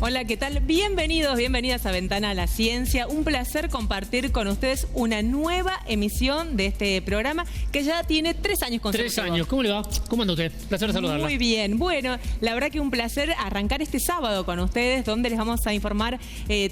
Hola, ¿qué tal? Bienvenidos, bienvenidas a Ventana a la Ciencia. Un placer compartir con ustedes una nueva emisión de este programa que ya tiene 3 años consecutivos. 3 años, ¿cómo le va? ¿Cómo anda usted? Placer saludarla. Muy bien, bueno, la verdad que un placer arrancar este sábado con ustedes, donde les vamos a informar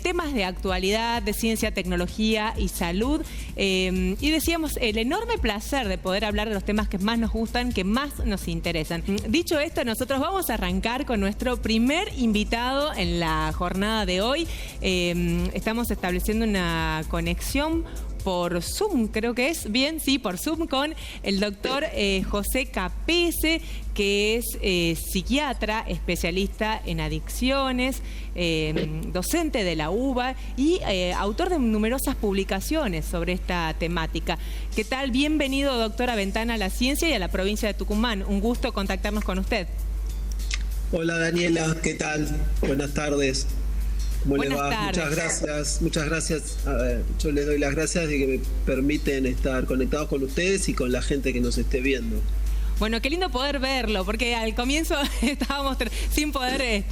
temas de actualidad, de ciencia, tecnología y salud. Y decíamos, el enorme placer de poder hablar de los temas que más nos gustan, que más nos interesan. Dicho esto, nosotros vamos a arrancar con nuestro primer invitado en la jornada de hoy. Estamos estableciendo una conexión por Zoom, creo que es, bien, sí, por Zoom, con el doctor José Capese, que es psiquiatra, especialista en adicciones, docente de la UBA y autor de numerosas publicaciones sobre esta temática. ¿Qué tal? Bienvenido, doctor, a Ventana a la Ciencia y a la provincia de Tucumán. Un gusto contactarnos con usted. Hola Daniela, ¿qué tal? Buenas tardes. ¿Cómo le va? Muchas gracias. Yo les doy las gracias de que me permiten estar conectados con ustedes y con la gente que nos esté viendo. Bueno, qué lindo poder verlo, porque al comienzo estábamos sin poder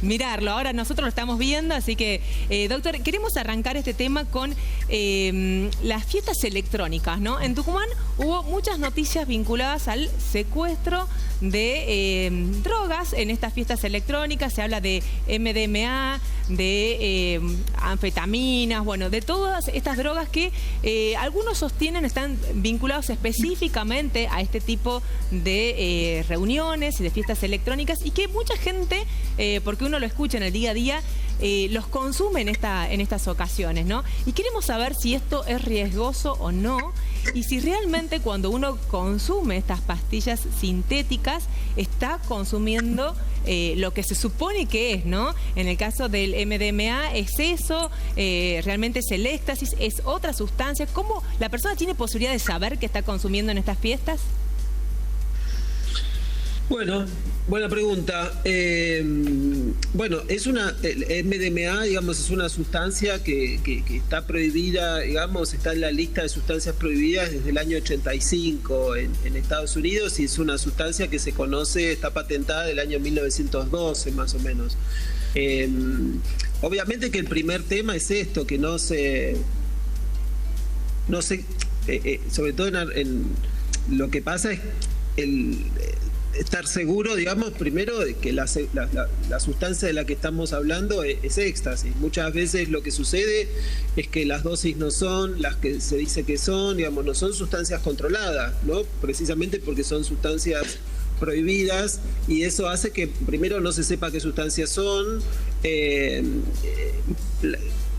mirarlo. Ahora nosotros lo estamos viendo, así que, doctor, queremos arrancar este tema con las fiestas electrónicas, ¿no? En Tucumán hubo muchas noticias vinculadas al secuestro de drogas en estas fiestas electrónicas. Se habla de MDMA, de anfetaminas, bueno, de todas estas drogas que algunos sostienen están vinculados específicamente a este tipo de reuniones y de fiestas electrónicas, y que mucha gente, porque uno lo escucha en el día a día, los consume en estas ocasiones, ¿no? Y queremos saber si esto es riesgoso o no, y si realmente cuando uno consume estas pastillas sintéticas está consumiendo lo que se supone que es, ¿no? En el caso del MDMA, ¿es eso? ¿Realmente es el éxtasis? ¿Es otra sustancia? ¿Cómo la persona tiene posibilidad de saber qué está consumiendo en estas fiestas? Bueno, buena pregunta. Bueno, el MDMA, digamos, es una sustancia que está prohibida, digamos, está en la lista de sustancias prohibidas desde el año 85 en Estados Unidos, y es una sustancia que se conoce, está patentada del año 1912 más o menos. Obviamente que el primer tema es esto, que no se sobre todo en lo que pasa es estar seguro, digamos, primero de que la sustancia de la que estamos hablando es éxtasis. Muchas veces lo que sucede es que las dosis no son las que se dice que son, digamos, no son sustancias controladas, ¿no? Precisamente porque son sustancias prohibidas, y eso hace que primero no se sepa qué sustancias son,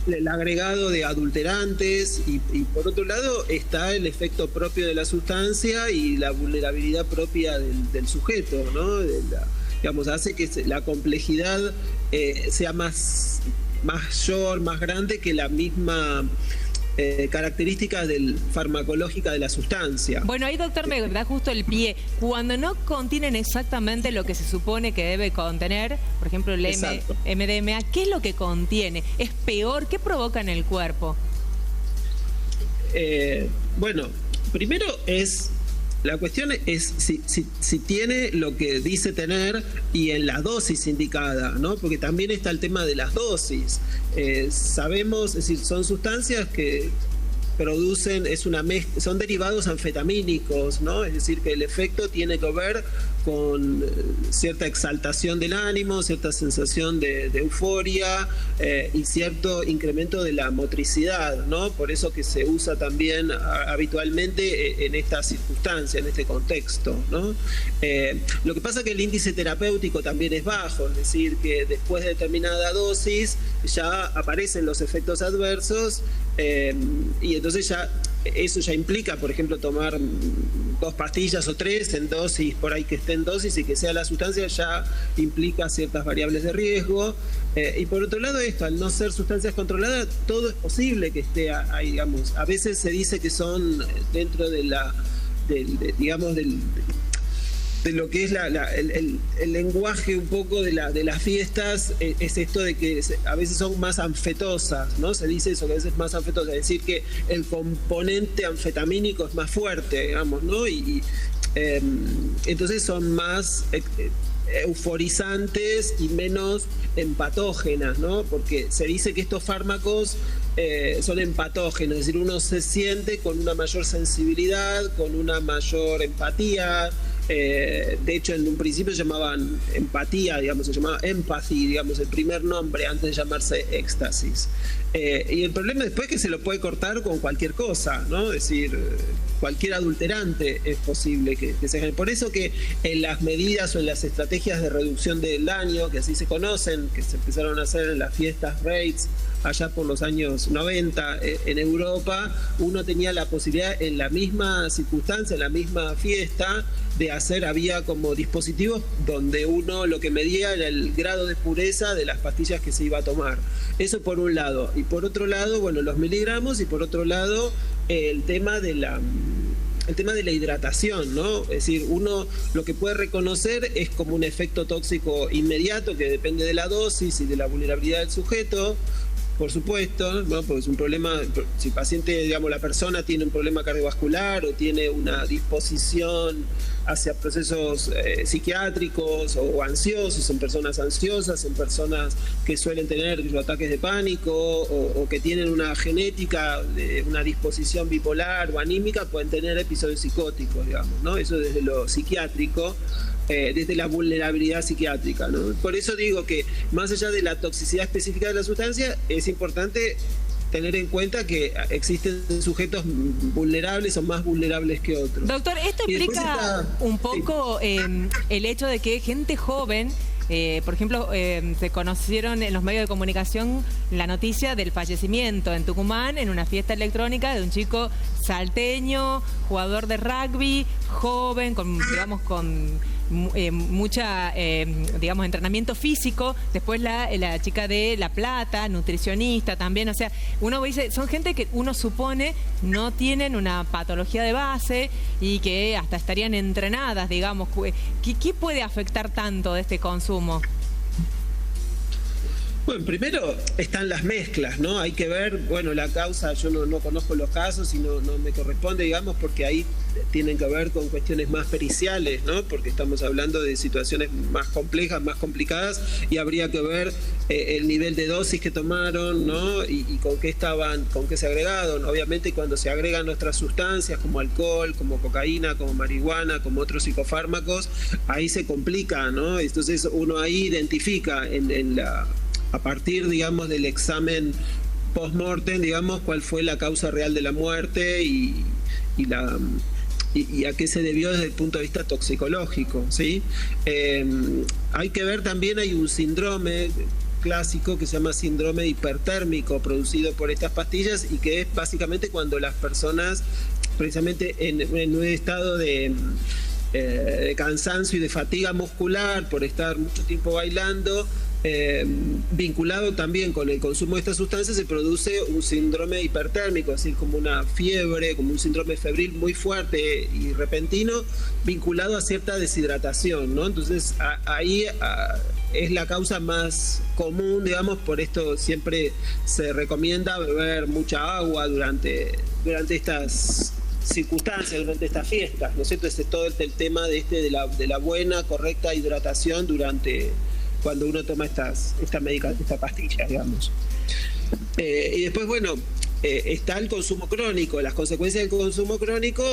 el agregado de adulterantes, y por otro lado está el efecto propio de la sustancia y la vulnerabilidad propia del sujeto, ¿no? Digamos, hace que la complejidad sea mayor, más grande que la misma características farmacológica de la sustancia. Bueno, ahí, doctor, me da justo el pie. Cuando no contienen exactamente lo que se supone que debe contener, por ejemplo, el MDMA, ¿qué es lo que contiene? ¿Es peor? ¿Qué provoca en el cuerpo? Bueno, primero la cuestión es si tiene lo que dice tener y en la dosis indicada, ¿no? Porque también está el tema de las dosis. Sabemos, es decir, son sustancias que producen, son derivados anfetamínicos, ¿no? Es decir, que el efecto tiene que ver con cierta exaltación del ánimo, cierta sensación de euforia y cierto incremento de la motricidad, ¿no? Por eso que se usa también habitualmente en esta circunstancia, en este contexto, ¿no? Lo que pasa es que el índice terapéutico también es bajo, es decir, que después de determinada dosis ya aparecen los efectos adversos, y entonces eso ya implica, por ejemplo, tomar 2 pastillas o 3 en dosis, por ahí que esté en dosis y que sea la sustancia, ya implica ciertas variables de riesgo. Y por otro lado, al no ser sustancias controladas, todo es posible que esté ahí, digamos. A veces se dice que son dentro de lo que es el lenguaje un poco de las fiestas, es esto de que a veces son más anfetosas, ¿no? Se dice eso, que a veces es más anfetosa, es decir, que el componente anfetamínico es más fuerte, digamos, ¿no? Y Entonces son más euforizantes y menos empatógenas, ¿no? Porque se dice que estos fármacos son empatógenos, es decir, uno se siente con una mayor sensibilidad, con una mayor empatía. De hecho, en un principio se llamaban empatía, digamos, se llamaba empathy, digamos, el primer nombre antes de llamarse éxtasis. Y el problema después es que se lo puede cortar con cualquier cosa, ¿no? Es decir, cualquier adulterante es posible que se gane. Por eso que en las medidas o en las estrategias de reducción del daño, que así se conocen, que se empezaron a hacer en las fiestas raves allá por los años 90 en Europa, uno tenía la posibilidad en la misma circunstancia, en la misma fiesta, de hacer, había como dispositivos donde uno lo que medía era el grado de pureza de las pastillas que se iba a tomar. Eso por un lado. Y por otro lado, bueno, los miligramos, y por otro lado, el tema de la hidratación, ¿no? Es decir, uno lo que puede reconocer es como un efecto tóxico inmediato que depende de la dosis y de la vulnerabilidad del sujeto. Por supuesto, ¿no? Porque es un problema, si el paciente, digamos, la persona tiene un problema cardiovascular o tiene una disposición hacia procesos psiquiátricos o ansiosos, en personas ansiosas, en personas que suelen tener ataques de pánico o que tienen una genética de una disposición bipolar o anímica, pueden tener episodios psicóticos, digamos, ¿no? Eso desde lo psiquiátrico. Desde la vulnerabilidad psiquiátrica, ¿no? Por eso digo que más allá de la toxicidad específica de la sustancia, es importante tener en cuenta que existen sujetos vulnerables o más vulnerables que otros. Doctor, esto explica un poco el hecho de que gente joven, por ejemplo, se conocieron en los medios de comunicación la noticia del fallecimiento en Tucumán en una fiesta electrónica de un chico salteño, jugador de rugby, joven, digamos, con mucha, digamos, entrenamiento físico. Después la chica de La Plata, nutricionista también. O sea, uno dice, son gente que uno supone no tienen una patología de base y que hasta estarían entrenadas, digamos. ¿Qué puede afectar tanto de este consumo? Bueno, primero están las mezclas, ¿no? Hay que ver, bueno, la causa, yo no conozco los casos y no me corresponde, digamos, porque ahí tienen que ver con cuestiones más periciales, ¿no? Porque estamos hablando de situaciones más complejas, más complicadas, y habría que ver el nivel de dosis que tomaron, ¿no? Y con qué se agregaron. Obviamente cuando se agregan otras sustancias como alcohol, como cocaína, como marihuana, como otros psicofármacos, ahí se complica, ¿no? Entonces uno ahí identifica a partir, digamos, del examen post-mortem, digamos, cuál fue la causa real de la muerte y a qué se debió desde el punto de vista toxicológico, ¿sí? Hay que ver también, hay un síndrome clásico que se llama síndrome hipertérmico producido por estas pastillas, y que es básicamente cuando las personas, precisamente en un estado de cansancio y de fatiga muscular por estar mucho tiempo bailando, vinculado también con el consumo de estas sustancias, se produce un síndrome hipertérmico, es decir, como una fiebre, como un síndrome febril muy fuerte y repentino, vinculado a cierta deshidratación, ¿no? Entonces ahí es la causa más común, digamos. Por esto siempre se recomienda beber mucha agua durante estas circunstancias, durante estas fiestas, ¿no es cierto? Ese es todo el tema de la buena, correcta hidratación cuando uno toma esta pastilla, digamos. Y después, bueno, está el consumo crónico. Las consecuencias del consumo crónico,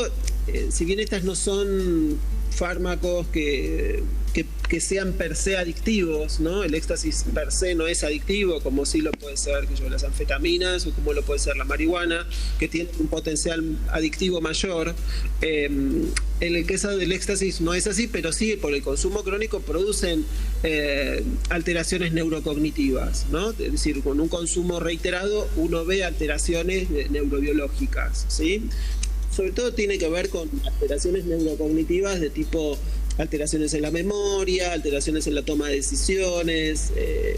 si bien estas no son fármacos que sean per se adictivos, ¿no? El éxtasis per se no es adictivo, como sí lo puede ser las anfetaminas o como lo puede ser la marihuana, que tiene un potencial adictivo mayor. En el caso del éxtasis no es así, pero sí, por el consumo crónico producen alteraciones neurocognitivas, ¿no? Es decir, con un consumo reiterado uno ve alteraciones neurobiológicas, ¿sí? Sobre todo tiene que ver con alteraciones neurocognitivas de tipo alteraciones en la memoria, alteraciones en la toma de decisiones,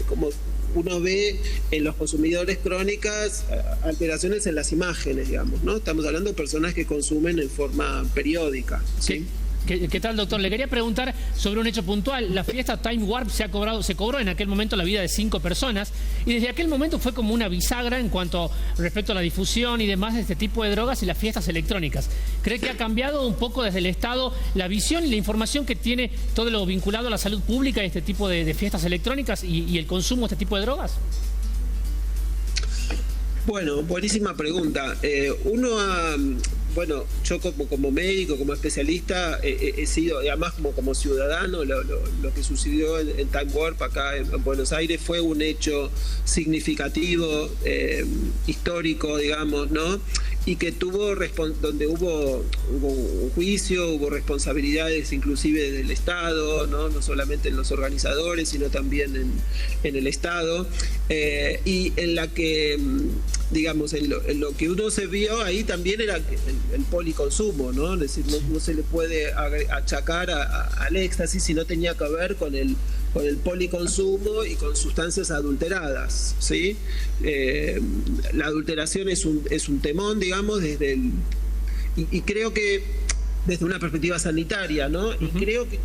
como uno ve en los consumidores crónicas, alteraciones en las imágenes, digamos, ¿no? Estamos hablando de personas que consumen en forma periódica, ¿sí? ¿Qué tal, doctor? Le quería preguntar sobre un hecho puntual. La fiesta Time Warp se cobró en aquel momento la vida de 5 personas y desde aquel momento fue como una bisagra en cuanto respecto a la difusión y demás de este tipo de drogas y las fiestas electrónicas. ¿Cree que ha cambiado un poco desde el Estado la visión y la información que tiene todo lo vinculado a la salud pública y este tipo de fiestas electrónicas y el consumo de este tipo de drogas? Bueno, buenísima pregunta. Bueno, yo como médico, como especialista, he sido, además como ciudadano, lo que sucedió en Time Warp acá en Buenos Aires fue un hecho significativo, histórico, digamos, ¿no? Y que donde hubo un juicio, hubo responsabilidades inclusive del Estado, no solamente en los organizadores, sino también en el Estado, y en la que, digamos, en lo que uno se vio ahí también era el policonsumo, ¿no? Es decir, no se le puede achacar al éxtasis si no tenía que ver con el policonsumo y con sustancias adulteradas, ¿sí? La adulteración es un temón, digamos, y creo que desde una perspectiva sanitaria, ¿no? Y creo que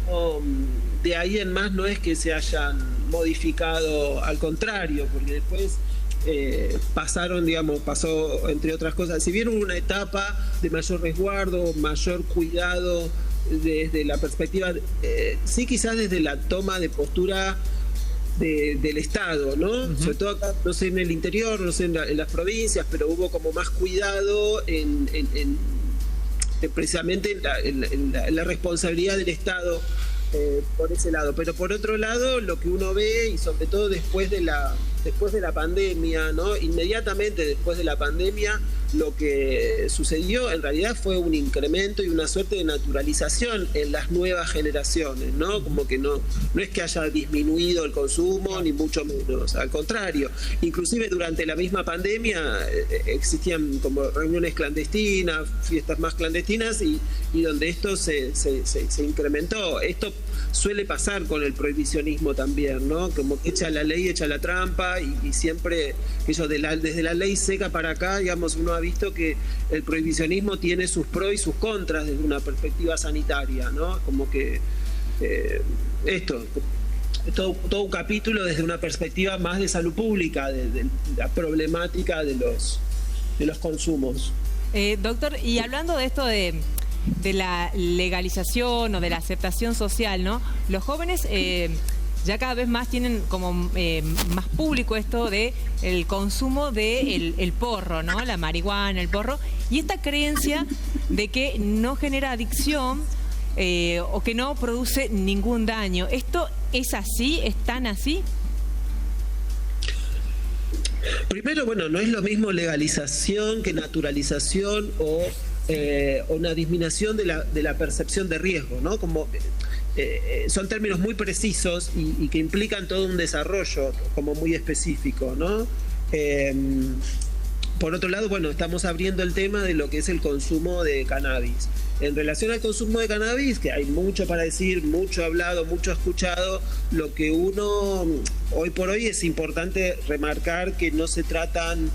de ahí en más no es que se hayan modificado, al contrario, porque después pasó, entre otras cosas, si bien hubo una etapa de mayor resguardo, mayor cuidado, desde la perspectiva, sí, quizás desde la toma de postura del Estado, ¿no? Sobre todo acá, no sé, en el interior, no sé, en las provincias, pero hubo como más cuidado precisamente en la responsabilidad del Estado por ese lado. Pero por otro lado, lo que uno ve, y sobre todo después de la pandemia, ¿no? Inmediatamente después de la pandemia, lo que sucedió en realidad fue un incremento y una suerte de naturalización en las nuevas generaciones, ¿no? Como que no es que haya disminuido el consumo, ni mucho menos, al contrario. Inclusive durante la misma pandemia existían como reuniones clandestinas, fiestas más clandestinas, y donde esto se incrementó. Esto suele pasar con el prohibicionismo también, ¿no? Como que echa la ley, echa la trampa, y siempre desde la ley seca para acá, digamos, uno ha visto que el prohibicionismo tiene sus pros y sus contras desde una perspectiva sanitaria, ¿no? Como que todo un capítulo desde una perspectiva más de salud pública, de la problemática de los consumos. Doctor, y hablando de esto de la legalización o de la aceptación social, ¿no? Los jóvenes ya cada vez más tienen como más público esto de el consumo de el porro, ¿no? La marihuana, el porro, y esta creencia de que no genera adicción o que no produce ningún daño. ¿Esto es así? ¿Es tan así? Primero, bueno, no es lo mismo legalización que naturalización o una disminución de la percepción de riesgo, ¿no? Como son términos muy precisos y que implican todo un desarrollo como muy específico, ¿no? Por otro lado, bueno, estamos abriendo el tema de lo que es el consumo de cannabis. En relación al consumo de cannabis, que hay mucho para decir, mucho hablado, mucho escuchado, lo que uno hoy por hoy es importante remarcar que no se tratan,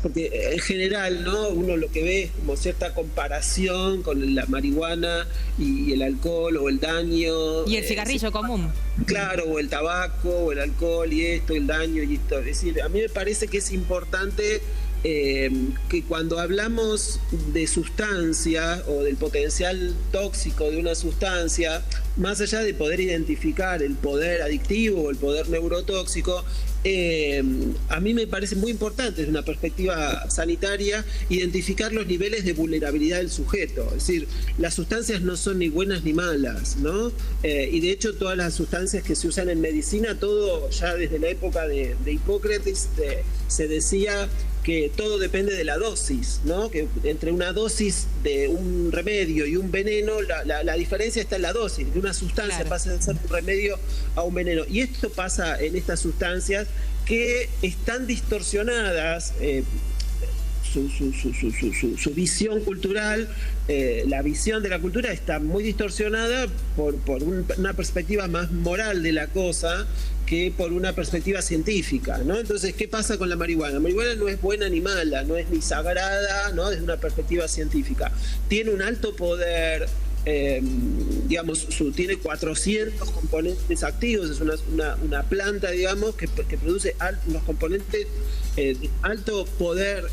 porque en general, ¿no? Uno lo que ve es como cierta comparación con la marihuana y el alcohol o el daño. Y el cigarrillo común. Claro, o el tabaco, o el alcohol y esto, el daño y esto. Es decir, a mí me parece que es importante que cuando hablamos de sustancia o del potencial tóxico de una sustancia, más allá de poder identificar el poder adictivo o el poder neurotóxico, a mí me parece muy importante desde una perspectiva sanitaria identificar los niveles de vulnerabilidad del sujeto. Es decir, las sustancias no son ni buenas ni malas, ¿no? Y de hecho todas las sustancias que se usan en medicina, todo ya desde la época de Hipócrates se decía que todo depende de la dosis, ¿no? Que entre una dosis de un remedio y un veneno, la diferencia está en la dosis. De una sustancia, claro, pasa de ser un remedio a un veneno. Y esto pasa en estas sustancias que están distorsionadas, su visión cultural, la visión de la cultura está muy distorsionada por una perspectiva más moral de la cosa que por una perspectiva científica, ¿no? Entonces, ¿qué pasa con la marihuana? La marihuana no es buena ni mala, no es ni sagrada, ¿no? Desde una perspectiva científica. Tiene un alto poder digamos, tiene 400 componentes activos, es una planta, digamos, que produce unos componentes de alto poder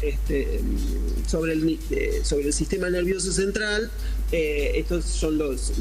sobre el sistema nervioso central. Estos son los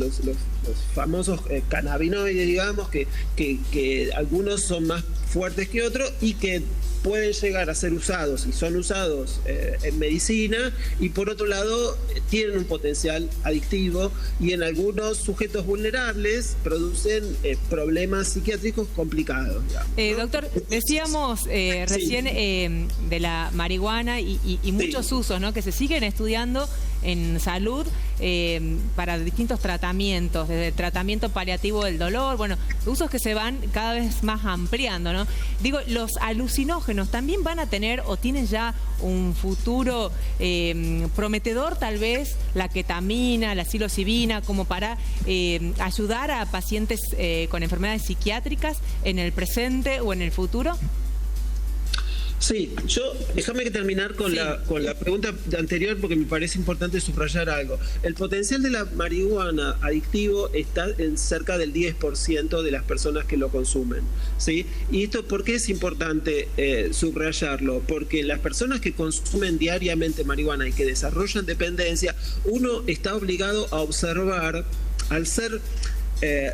famosos cannabinoides, digamos, que algunos son más fuertes que otros y que pueden llegar a ser usados y son usados en medicina, y por otro lado tienen un potencial adictivo y en algunos sujetos vulnerables producen problemas psiquiátricos complicados, digamos, ¿no? Doctor, decíamos recién de la marihuana y muchos usos, ¿no?, que se siguen estudiando en salud para distintos tratamientos, desde el tratamiento paliativo del dolor, bueno, usos que se van cada vez más ampliando, ¿no? Digo, los alucinógenos también van a tener o tienen ya un futuro prometedor, tal vez la ketamina, la psilocibina, como para ayudar a pacientes con enfermedades psiquiátricas en el presente o en el futuro. Sí, déjame que terminar con la pregunta anterior, porque me parece importante subrayar algo. El potencial de la marihuana adictivo está en cerca del 10% de las personas que lo consumen, ¿sí? Y esto, ¿por qué es importante subrayarlo? Porque las personas que consumen diariamente marihuana y que desarrollan dependencia, uno está obligado a observar, al ser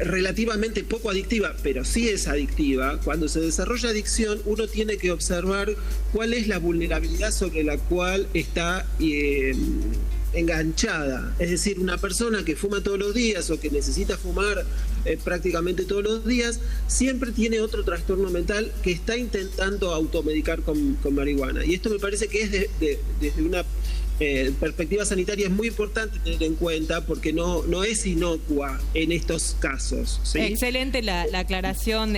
relativamente poco adictiva, pero sí es adictiva. Cuando se desarrolla adicción, uno tiene que observar cuál es la vulnerabilidad sobre la cual está enganchada. Es decir, una persona que fuma todos los días o que necesita fumar prácticamente todos los días, siempre tiene otro trastorno mental que está intentando automedicar con marihuana. Y esto me parece que es desde una perspectiva sanitaria es muy importante tener en cuenta, porque no es inocua en estos casos, ¿sí? Excelente la aclaración,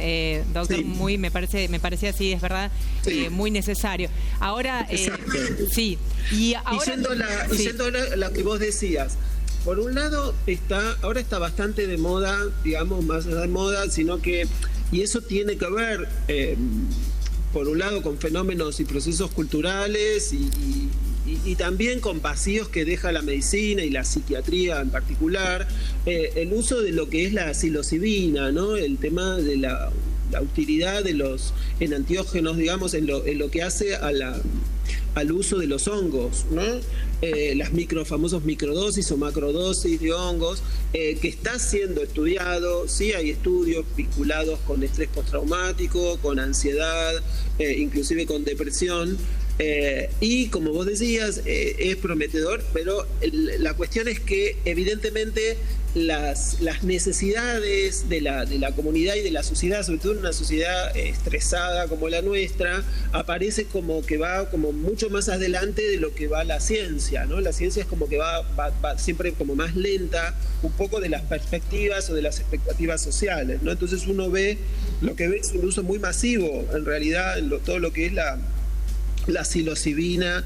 doctor. Sí. Me parecía así, es verdad, sí. Muy necesario. Ahora, sí. Y yendo a la que vos decías, por un lado ahora está bastante de moda, digamos, más de moda, sino que, y eso tiene que ver, por un lado, con fenómenos y procesos culturales y también con vacíos que deja la medicina y la psiquiatría en particular, el uso de lo que es la psilocibina, ¿no? El tema de la utilidad de los enantiógenos, digamos, en lo que hace al uso de los hongos, ¿no? Las famosos microdosis o macrodosis de hongos, que está siendo estudiado. Sí, hay estudios vinculados con estrés postraumático, con ansiedad, inclusive con depresión. Y como vos decías, es prometedor, pero la cuestión es que evidentemente las necesidades de la comunidad y de la sociedad, sobre todo en una sociedad estresada como la nuestra, aparece como que va como mucho más adelante de lo que va la ciencia, ¿no? La ciencia es como que va siempre como más lenta, un poco de las perspectivas o de las expectativas sociales, ¿no? Entonces uno lo que ve es un uso muy masivo, en realidad, en todo lo que es la psilocibina,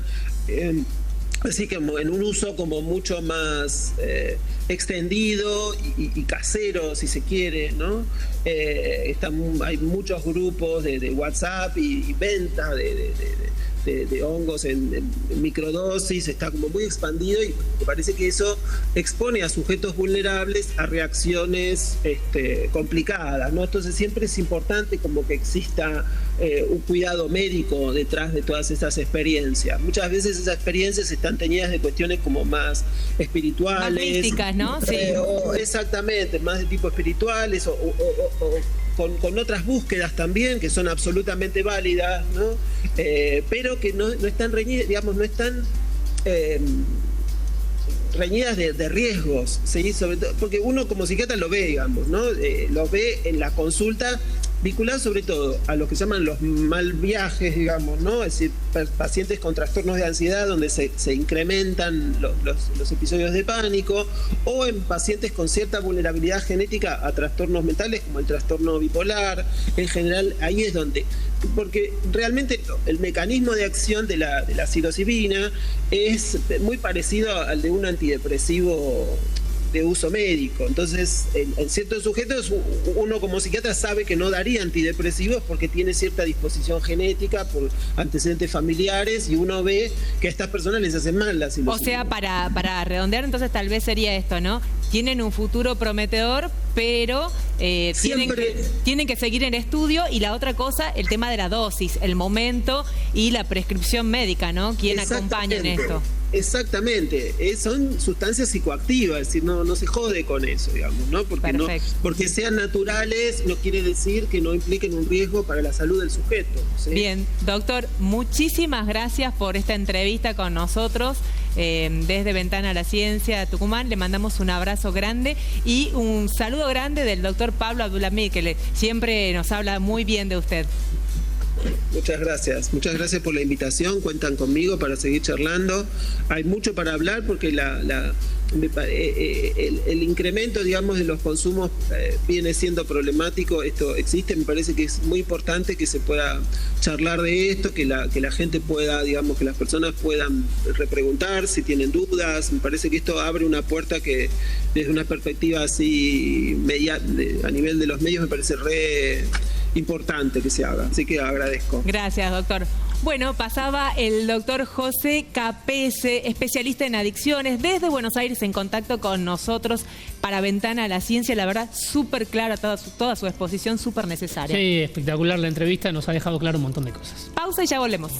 así que en un uso como mucho más extendido y casero, si se quiere, ¿no? Hay muchos grupos de WhatsApp y venta de hongos en microdosis, está como muy expandido, y me parece que eso expone a sujetos vulnerables a reacciones complicadas, ¿no? Entonces siempre es importante como que exista un cuidado médico detrás de todas estas experiencias. Muchas veces esas experiencias están teñidas de cuestiones como más espirituales, más místicas, ¿no? Sí. Exactamente, más de tipo espirituales o con otras búsquedas también que son absolutamente válidas, ¿no? Pero que no están reñidas, digamos, no están reñidas de riesgos, ¿sí? Sobre todo porque uno como psiquiatra lo ve, digamos, ¿no? Lo ve en la consulta, vinculado sobre todo a lo que se llaman los mal viajes, digamos, ¿no? Es decir, pacientes con trastornos de ansiedad donde se incrementan los episodios de pánico, o en pacientes con cierta vulnerabilidad genética a trastornos mentales como el trastorno bipolar. En general, ahí es donde, porque realmente el mecanismo de acción de la psilocibina es muy parecido al de un antidepresivo de uso médico. Entonces, en ciertos sujetos, uno como psiquiatra sabe que no daría antidepresivos porque tiene cierta disposición genética por antecedentes familiares, y uno ve que a estas personas les hacen mal la psilocibina. O sea, para redondear, entonces tal vez sería esto, ¿no? tienen un futuro prometedor, pero tienen que seguir en estudio. Y la otra cosa, el tema de la dosis, el momento y la prescripción médica, ¿no? ¿Quién acompaña en esto? Exactamente, son sustancias psicoactivas, es decir, no se jode con eso, digamos, ¿no? Porque sean naturales no quiere decir que no impliquen un riesgo para la salud del sujeto, ¿sí? Bien, doctor, muchísimas gracias por esta entrevista con nosotros. Desde Ventana a la Ciencia Tucumán le mandamos un abrazo grande y un saludo grande del doctor Pablo Abdulhamid, que siempre nos habla muy bien de usted. Muchas gracias por la invitación, cuentan conmigo para seguir charlando. Hay mucho para hablar porque el incremento, digamos, de los consumos viene siendo problemático. Esto existe, me parece que es muy importante que se pueda charlar de esto, que la gente pueda, digamos, que las personas puedan repreguntar si tienen dudas. Me parece que esto abre una puerta que desde una perspectiva así a nivel de los medios me parece re importante que se haga, así que agradezco. Gracias, doctor. Bueno, pasaba el doctor José Capese, especialista en adicciones, desde Buenos Aires, en contacto con nosotros para Ventana a la Ciencia. La verdad, súper clara toda su exposición, súper necesaria. Sí, espectacular la entrevista, nos ha dejado claro un montón de cosas. Pausa y ya volvemos.